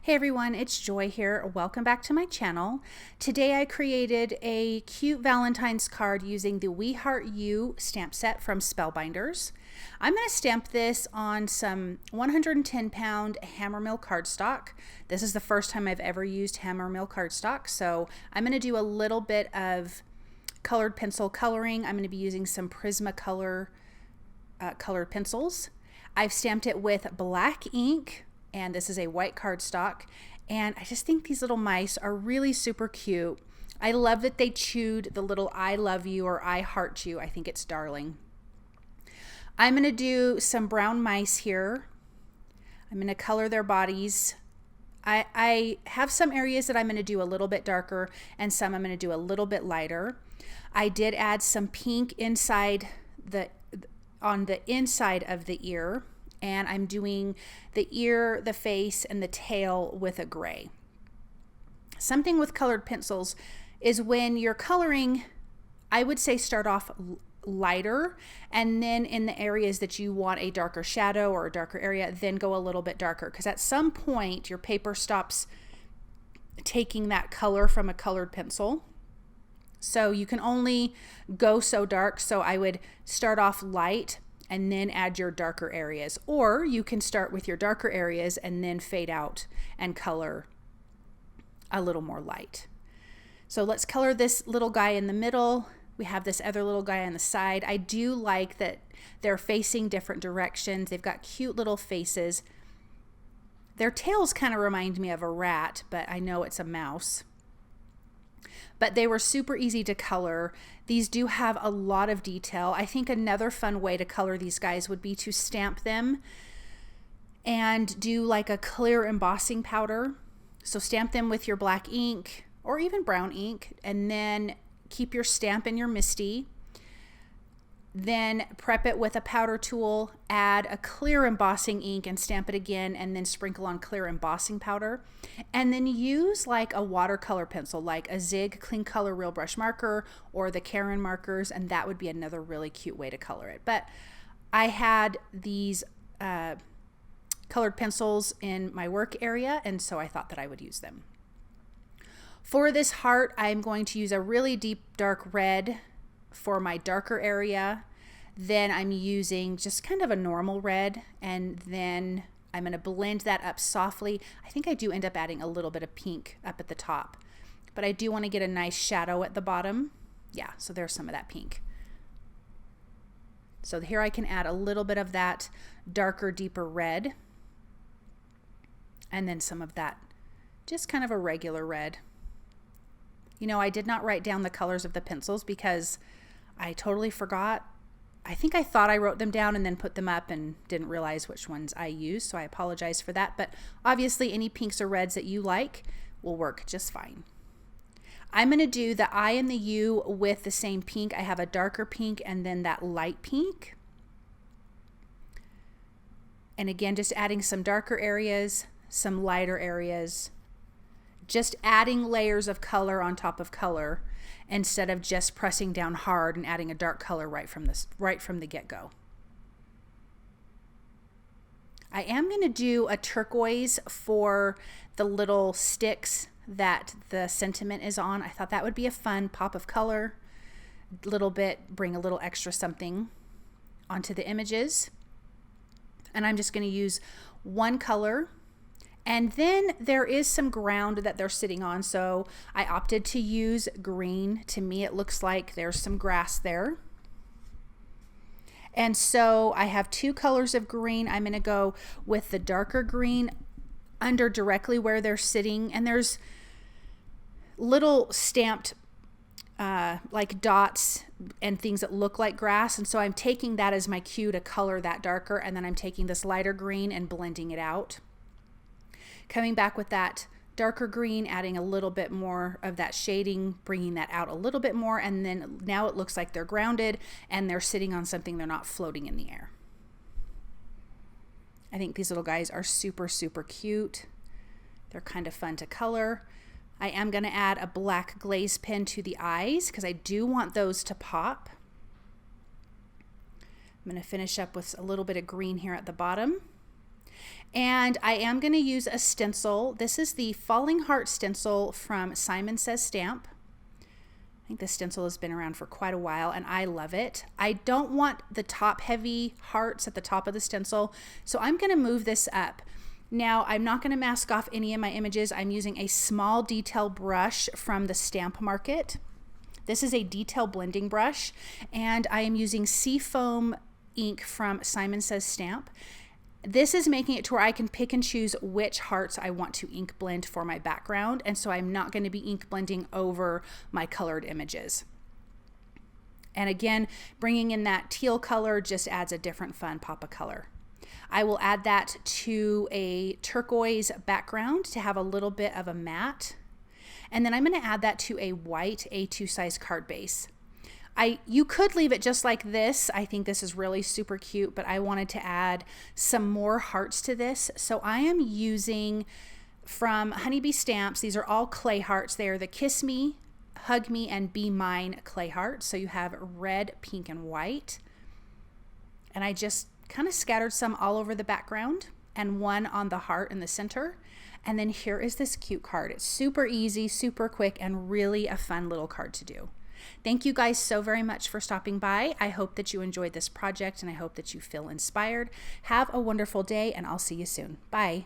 Hey everyone, it's Joy here. Welcome back to my channel. Today I created a cute Valentine's card using the We Heart You stamp set from Spellbinders. I'm going to stamp this on some 110-pound Hammermill cardstock. This is the first time I've ever used Hammermill cardstock, so I'm going to do a little bit of colored pencil coloring. I'm going to be using some Prismacolor colored pencils. I've stamped it with black ink, and this is a white cardstock, and I just think these little mice are really super cute. I love that they chewed the little I love you or I heart you. I think it's darling. I'm going to do some brown mice here. I'm going to color their bodies. I have some areas that I'm going to do a little bit darker and some I'm going to do a little bit lighter. I did add some pink on the inside of the ear, and I'm doing the ear, the face, and the tail with a gray. Something with colored pencils is when you're coloring, I would say start off lighter, and then in the areas that you want a darker shadow or a darker area, then go a little bit darker, because at some point your paper stops taking that color from a colored pencil. So you can only go so dark, so I would start off light and then add your darker areas. Or you can start with your darker areas and then fade out and color a little more light. So let's color this little guy in the middle. We have this other little guy on the side. I do like that they're facing different directions. They've got cute little faces. Their tails kind of remind me of a rat, but I know it's a mouse. But they were super easy to color. These do have a lot of detail. I think another fun way to color these guys would be to stamp them and do like a clear embossing powder. So stamp them with your black ink or even brown ink, and then keep your stamp in your MISTI. Then prep it with a powder tool, add a clear embossing ink and stamp it again, and then sprinkle on clear embossing powder. And then use like a watercolor pencil, like a Zig Clean Color Real Brush marker or the Karen markers, and that would be another really cute way to color it. But I had these colored pencils in my work area, and so I thought that I would use them. For this heart, I'm going to use a really deep dark red for my darker area. Then I'm using just kind of a normal red, and then I'm going to blend that up softly. I think I do end up adding a little bit of pink up at the top, but I do want to get a nice shadow at the bottom. Yeah, so there's some of that pink. So here I can add a little bit of that darker, deeper red, and then some of that just kind of a regular red. You know, I did not write down the colors of the pencils because I totally forgot. I think I thought I wrote them down and then put them up and didn't realize which ones I used, so I apologize for that. But obviously any pinks or reds that you like will work just fine. I'm going to do the I and the U with the same pink. I have a darker pink and then that light pink. And again, just adding some darker areas, some lighter areas. Just adding layers of color on top of color instead of just pressing down hard and adding a dark color right from the get-go. I am going to do a turquoise for the little sticks that the sentiment is on. I thought that would be a fun pop of color, bring a little extra something onto the images. And I'm just going to use one color. And then there is some ground that they're sitting on, so I opted to use green. To me, it looks like there's some grass there. And so I have two colors of green. I'm going to go with the darker green under directly where they're sitting. And there's little stamped like dots and things that look like grass. And so I'm taking that as my cue to color that darker. And then I'm taking this lighter green and blending it out. Coming back with that darker green, adding a little bit more of that shading, bringing that out a little bit more, and then now it looks like they're grounded and they're sitting on something, they're not floating in the air. I think these little guys are super, super cute. They're kind of fun to color. I am going to add a black glaze pen to the eyes because I do want those to pop. I'm going to finish up with a little bit of green here at the bottom. And I am going to use a stencil. This is the Falling Heart stencil from Simon Says Stamp. I think this stencil has been around for quite a while and I love it. I don't want the top heavy hearts at the top of the stencil, so I'm going to move this up. Now, I'm not going to mask off any of my images. I'm using a small detail brush from the Stamp Market. This is a detail blending brush, and I am using SEAFOAM ink from Simon Says Stamp. This is making it to where I can pick and choose which hearts I want to ink blend for my background, and so I'm not going to be ink blending over my colored images. And again, bringing in that teal color just adds a different fun pop of color. I will add that to a turquoise background to have a little bit of a matte. And then I'm going to add that to a white A2 size card base. You could leave it just like this. I think this is really super cute, but I wanted to add some more hearts to this. So I am using from Honeybee Stamps, these are all clay hearts. They are the Kiss Me, Hug Me, and Be Mine clay hearts. So you have red, pink, and white. And I just kind of scattered some all over the background and one on the heart in the center. And then here is this cute card. It's super easy, super quick, and really a fun little card to do. Thank you guys so very much for stopping by. I hope that you enjoyed this project and I hope that you feel inspired. Have a wonderful day and I'll see you soon. Bye.